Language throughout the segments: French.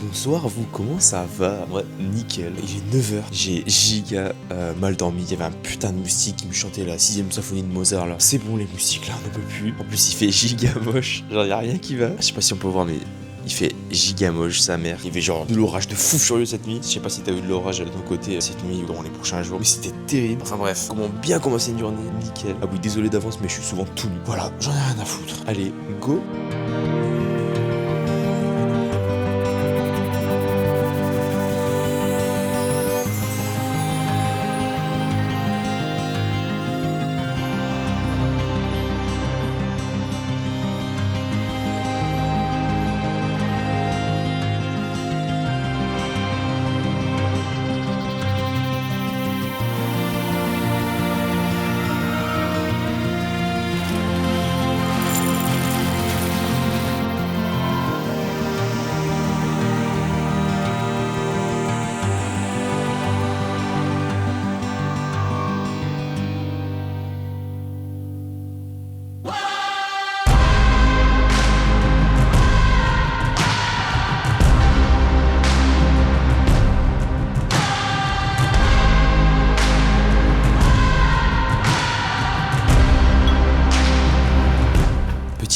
bonsoir à vous, comment ça va? Ouais, nickel. Il est 9h, j'ai giga mal dormi, il y avait un putain de moustique qui me chantait la 6ème symphonie de Mozart là. C'est bon les moustiques là, on ne peut plus. En plus il fait giga moche, genre y'a rien qui va. Je sais pas si on peut voir mais il fait giga moche sa mère. Il y avait genre de l'orage de fou furieux cette nuit. Je sais pas si t'as eu de l'orage de ton côté cette nuit ou dans les prochains jours. Mais c'était terrible. Enfin bref, comment bien commencer une journée, nickel. Ah oui, désolé d'avance mais je suis souvent tout nu. Voilà, j'en ai rien à foutre. Allez, go.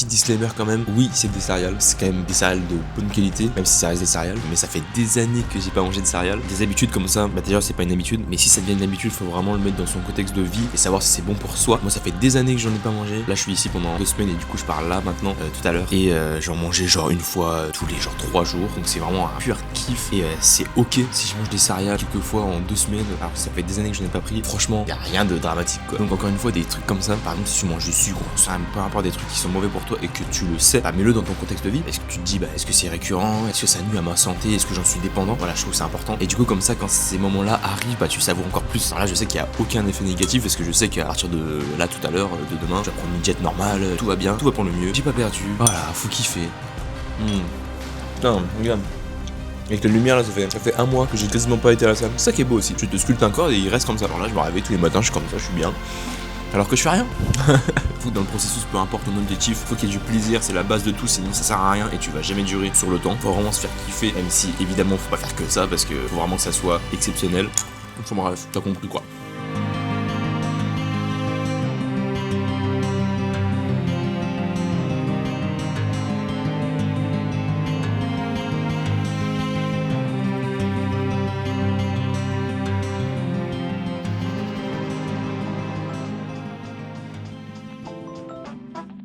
Disclaimer quand même, oui c'est des céréales, c'est quand même des céréales de bonne qualité, même si ça reste des céréales, mais ça fait des années que j'ai pas mangé de céréales. Des habitudes comme ça, bah déjà c'est pas une habitude, mais si ça devient une habitude, faut vraiment le mettre dans son contexte de vie et savoir si c'est bon pour soi. Moi ça fait des années que j'en ai pas mangé, là je suis ici pendant 2 semaines et du coup je pars là maintenant, tout à l'heure, et j'en mangeais genre une fois tous les genre 3 jours, donc c'est vraiment un pur kiff et c'est ok si je mange des céréales quelques fois en 2 semaines, alors ça fait des années que j'en ai pas pris, franchement y a rien de dramatique quoi. Donc encore une fois des trucs comme ça, par exemple si tu manges du sucre, peu importe des trucs qui sont mauvais pour toi et que tu le sais, bah mets-le dans ton contexte de vie. Est-ce que tu te dis bah est-ce que c'est récurrent, est-ce que ça nuit à ma santé, est-ce que j'en suis dépendant, voilà je trouve que c'est important et du coup comme ça quand ces moments là arrivent bah tu savoures encore plus. Alors là je sais qu'il y a aucun effet négatif parce que je sais qu'à partir de là tout à l'heure de demain je vais prendre une diète normale, tout va bien, tout va pour le mieux, j'ai pas perdu, voilà faut kiffer. Putain regarde avec la lumière là ça fait 1 mois que j'ai quasiment pas été à la salle, c'est ça qui est beau aussi, tu te sculptes un corps et il reste comme ça. Alors là je me réveille tous les matins, je suis comme ça, je suis bien alors que je fais rien. Faut que dans le processus, peu importe ton objectif, faut qu'il y ait du plaisir, c'est la base de tout, sinon ça sert à rien et tu vas jamais durer sur le temps. Faut vraiment se faire kiffer, même si évidemment faut pas faire que ça parce que faut vraiment que ça soit exceptionnel. Enfin bref, t'as compris quoi.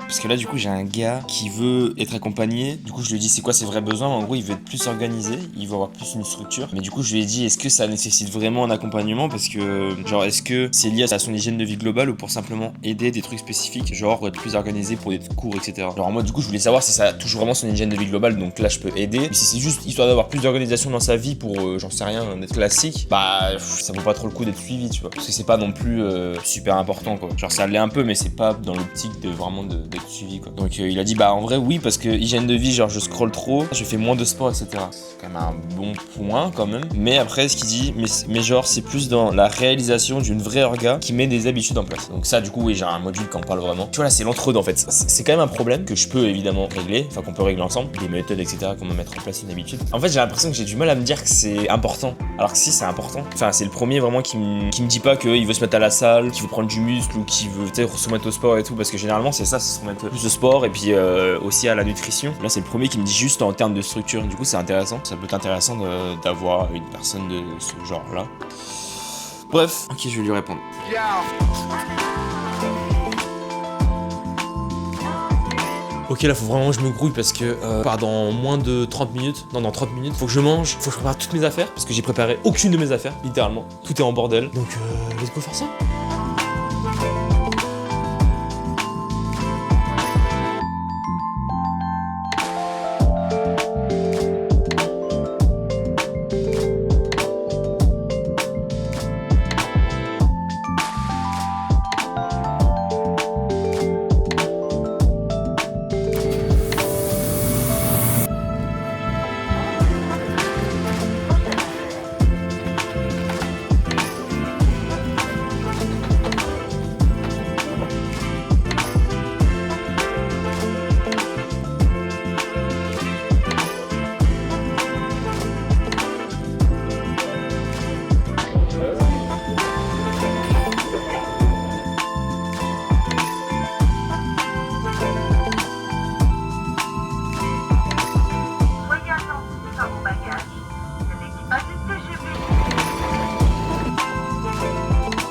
Parce que là du coup j'ai un gars qui veut être accompagné, du coup je lui ai dit c'est quoi ses vrais besoins, en gros il veut être plus organisé, il veut avoir plus une structure, mais du coup je lui ai dit est-ce que ça nécessite vraiment un accompagnement parce que genre est-ce que c'est lié à son hygiène de vie globale ou pour simplement aider des trucs spécifiques, genre être plus organisé pour des cours etc. Genre moi du coup je voulais savoir si ça touche vraiment son hygiène de vie globale, donc là je peux aider, mais si c'est juste histoire d'avoir plus d'organisation dans sa vie pour j'en sais rien, d'être classique, bah ça vaut pas trop le coup d'être suivi tu vois, parce que c'est pas non plus super important quoi, genre ça l'est un peu mais c'est pas dans l'optique de vraiment d'être suivi quoi. Donc il a dit bah en vrai oui parce que hygiène de vie genre je scrolle trop, je fais moins de sport etc. C'est quand même un bon point quand même. Mais après ce qu'il dit mais genre c'est plus dans la réalisation d'une vraie orga qui met des habitudes en place. Donc ça du coup oui j'ai un module qui en parle vraiment. Tu vois là c'est l'entre-deux en fait. C'est quand même un problème que je peux évidemment régler, enfin qu'on peut régler ensemble, des méthodes etc. comment mettre en place une habitude. En fait j'ai l'impression que j'ai du mal à me dire que c'est important. Alors que si c'est important. Enfin c'est le premier vraiment qui me dit pas qu'il veut se mettre à la salle, qu'il veut prendre du muscle ou qu'il veut peut-être se mettre au sport et tout parce que généralement c'est ça, c'est se remettre plus de sport et puis aussi à la nutrition. Là c'est le premier qui me dit juste en termes de structure. Du coup c'est intéressant, ça peut être intéressant d'avoir une personne de ce genre là. Bref, ok je vais lui répondre. Ok là faut vraiment que je me grouille parce que dans moins de 30 minutes, non dans 30 minutes, faut que je mange, faut que je prépare toutes mes affaires parce que j'ai préparé aucune de mes affaires, littéralement. Tout est en bordel. Donc let's go faire ça.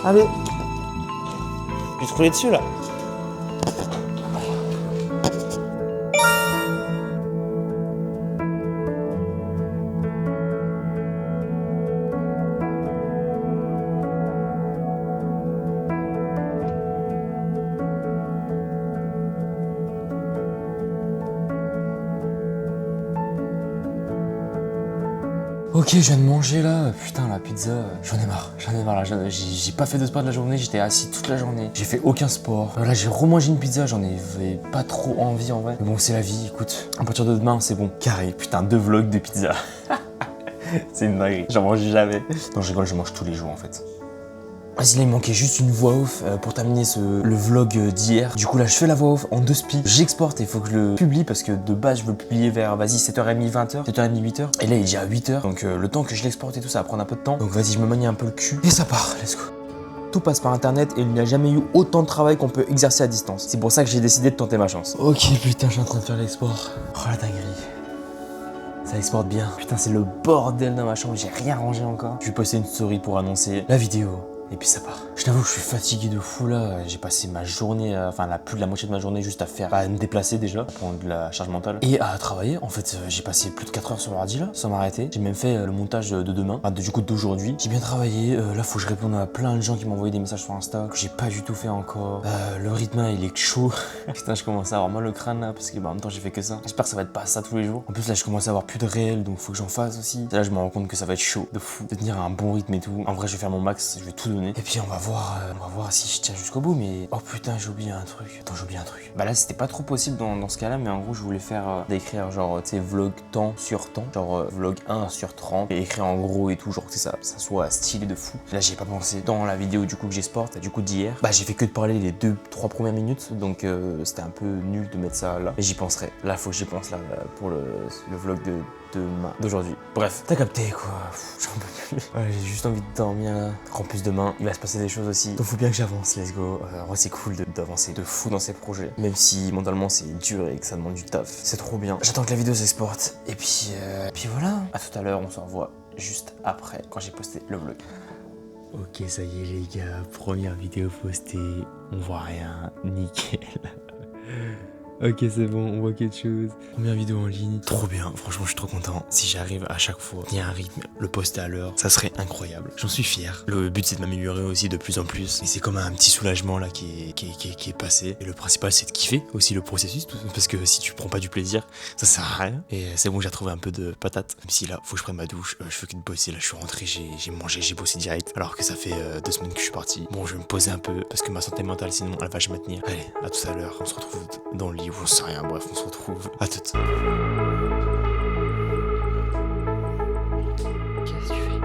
Allez. Je vais te rouler dessus là. Ok, je viens de manger là, putain la pizza, j'en ai marre là, j'ai pas fait de sport de la journée, j'étais assis toute la journée, j'ai fait aucun sport. Là j'ai remangé une pizza, j'en avais pas trop envie en vrai. Mais bon c'est la vie, écoute, à partir de demain c'est bon. Carré, putain 2 vlogs de pizza. C'est une dinguerie, j'en mange jamais. Non je rigole, je mange tous les jours en fait. Vas-y là il manquait juste une voix off pour terminer le vlog d'hier. Du coup là je fais la voix off en 2 speeds. J'exporte et il faut que je le publie parce que de base je veux le publier vers vas-y 7h30, 20h, 7h30, 8h. Et là il est déjà 8h. Donc le temps que je l'exporte et tout ça va prendre un peu de temps. Donc vas-y je me manie un peu le cul. Et ça part, let's go. Tout passe par internet et il n'y a jamais eu autant de travail qu'on peut exercer à distance. C'est pour ça que j'ai décidé de tenter ma chance. Ok putain je suis en train de faire l'export. Oh la dinguerie. Ça exporte bien. Putain c'est le bordel dans ma chambre, j'ai rien rangé encore. Je vais poster une story pour annoncer la vidéo. Et puis ça part. Je t'avoue que je suis fatigué de fou là. J'ai passé ma journée, enfin plus de la moitié de ma journée juste à me déplacer déjà, à prendre de la charge mentale et à travailler. En fait, j'ai passé plus de 4 heures sur l'ordi là, sans m'arrêter. J'ai même fait le montage de demain, enfin du coup d'aujourd'hui. J'ai bien travaillé. Là, faut que je réponde à plein de gens qui m'ont envoyé des messages sur Insta que j'ai pas du tout fait encore. Le rythme il est chaud. Putain, je commence à avoir mal au crâne là parce que en même temps j'ai fait que ça. J'espère que ça va être pas ça tous les jours. En plus là, je commence à avoir plus de réel, donc faut que j'en fasse aussi. Et là, je me rends compte que ça va être chaud de fou de tenir un bon rythme et tout. En vrai, je vais faire mon max, je vais tout donner. Et puis on va voir si je tiens jusqu'au bout, mais oh putain j'ai oublié un truc. Attends j'ai oublié un truc. Bah là c'était pas trop possible dans ce cas là, mais en gros je voulais faire d'écrire genre tu sais vlog temps sur temps, genre vlog 1 sur 30 et écrire en gros et tout, genre que ça soit stylé de fou. Là j'ai pas pensé dans la vidéo du coup que j'exporte, du coup d'hier, bah j'ai fait que de parler les 2-3 premières minutes, donc c'était un peu nul de mettre ça là. Et j'y penserai, là faut que j'y pense là pour le vlog d'aujourd'hui. Bref, t'as capté quoi, j'en peux plus. Ouais, j'ai juste envie de dormir là. En plus demain, il va se passer des choses aussi. Donc faut bien que j'avance, let's go. En vrai c'est cool d'avancer de fou dans ces projets. Même si mentalement c'est dur et que ça demande du taf. C'est trop bien. J'attends que la vidéo s'exporte. Et puis voilà. À tout à l'heure, on se revoit juste après quand j'ai posté le vlog. Ok, ça y est les gars, première vidéo postée. On voit rien, nickel. Ok c'est bon, on voit quelque chose. Première vidéo en ligne. Trop bien, franchement je suis trop content. Si j'arrive à chaque fois, il y a un rythme, le poster à l'heure, ça serait incroyable. J'en suis fier. Le but c'est de m'améliorer aussi de plus en plus. Et c'est comme un petit soulagement là qui est passé. Et le principal c'est de kiffer aussi le processus. Parce que si tu prends pas du plaisir, ça sert à rien. Et c'est bon, j'ai retrouvé un peu de patate. Même si là, faut que je prenne ma douche. Je fais que de bosser. Là je suis rentré, j'ai mangé, j'ai bossé direct. Alors que ça fait 2 semaines que je suis parti. Bon je vais me poser un peu parce que ma santé mentale sinon elle va jamais tenir. Allez, à tout à l'heure. On se retrouve dans le lit. J'en sais rien, bref, on se retrouve à tout. Qu'est-ce que tu fais ?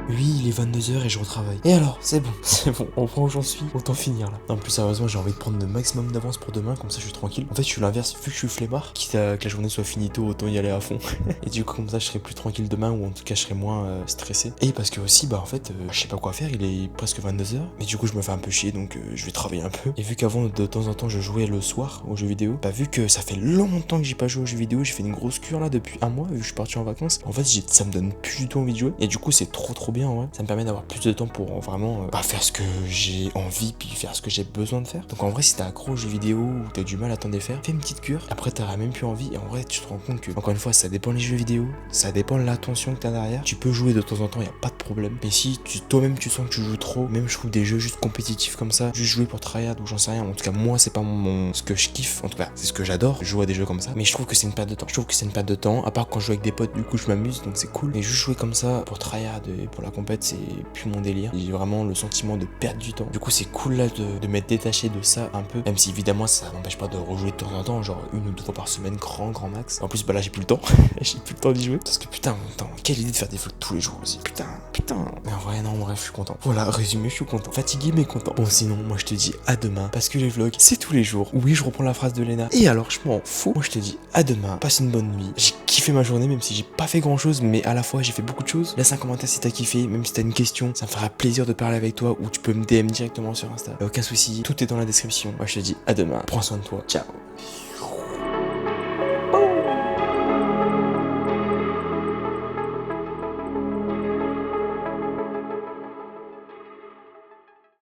Oui, il est 22h et je retravaille. Et alors, c'est bon, on prend où j'en suis, autant finir là. En plus, sérieusement, j'ai envie de prendre le maximum d'avance pour demain, comme ça je suis tranquille. En fait, je suis l'inverse, vu que je suis flemmard, quitte à que la journée soit finie tôt, autant y aller à fond. Et du coup, comme ça, je serai plus tranquille demain, ou en tout cas, je serai moins stressé. Et parce que aussi, bah en fait, je sais pas quoi faire, il est presque 22h, mais du coup, je me fais un peu chier, donc je vais travailler un peu. Et vu qu'avant, de temps en temps, je jouais le soir aux jeux vidéo, bah vu que ça fait longtemps que j'ai pas joué aux jeux vidéo, j'ai fait une grosse cure là depuis un mois, vu que je suis parti en vacances. En fait, ça me donne plus du tout envie de jouer. Et du coup, c'est trop bien, ouais. Ça me permet d'avoir plus de temps pour vraiment faire ce que j'ai envie, puis faire ce que j'ai besoin de faire. Donc en vrai, si t'es accro aux jeux vidéo ou t'as du mal à t'en défaire, fais une petite cure. Après, t'auras même plus envie. Et en vrai, tu te rends compte que, encore une fois, ça dépend les jeux vidéo, ça dépend de l'attention que t'as derrière. Tu peux jouer de temps en temps, y a pas de problème. Mais si toi-même tu sens que tu joues trop, même je trouve des jeux juste compétitifs comme ça, juste jouer pour tryhard ou j'en sais rien. En tout cas, moi, c'est pas ce que je kiffe. En tout cas, c'est ce que j'adore, jouer à des jeux comme ça. Mais je trouve que c'est une perte de temps. Je trouve que c'est une perte de temps. À part quand je joue avec des potes, du coup, je m'amuse, donc c'est cool. Mais juste jouer comme ça pour tryhard et pour la compète, c'est plus mon délire. J'ai vraiment le sentiment de perdre du temps. Du coup, c'est cool là de m'être détaché de ça un peu. Même si évidemment, ça m'empêche pas de rejouer de temps en temps, genre 1 ou 2 fois par semaine, grand max. En plus, bah là, j'ai plus le temps. J'ai plus le temps d'y jouer. Parce que putain, quelle idée de faire des vlogs tous les jours aussi. Putain. Mais en vrai, non, bref, je suis content. Voilà, résumé, je suis content. Fatigué, mais content. Bon, sinon, moi, je te dis à demain. Parce que les vlogs, c'est tous les jours. Oui, je reprends la phrase de Lena. Et alors, je m'en fous. Moi, je te dis à demain. Passe une bonne nuit. J'ai kiffé ma journée, même si j'ai pas fait grand chose, mais à la fois, j'ai fait beaucoup de choses. Laisse un commentaire si t'as kiffé, même si t'as une question. Ça me fera plaisir de parler avec toi, ou tu peux me DM directement sur Insta. Aucun souci, tout est dans la description. Moi, je te dis à demain. Prends soin de toi. Ciao.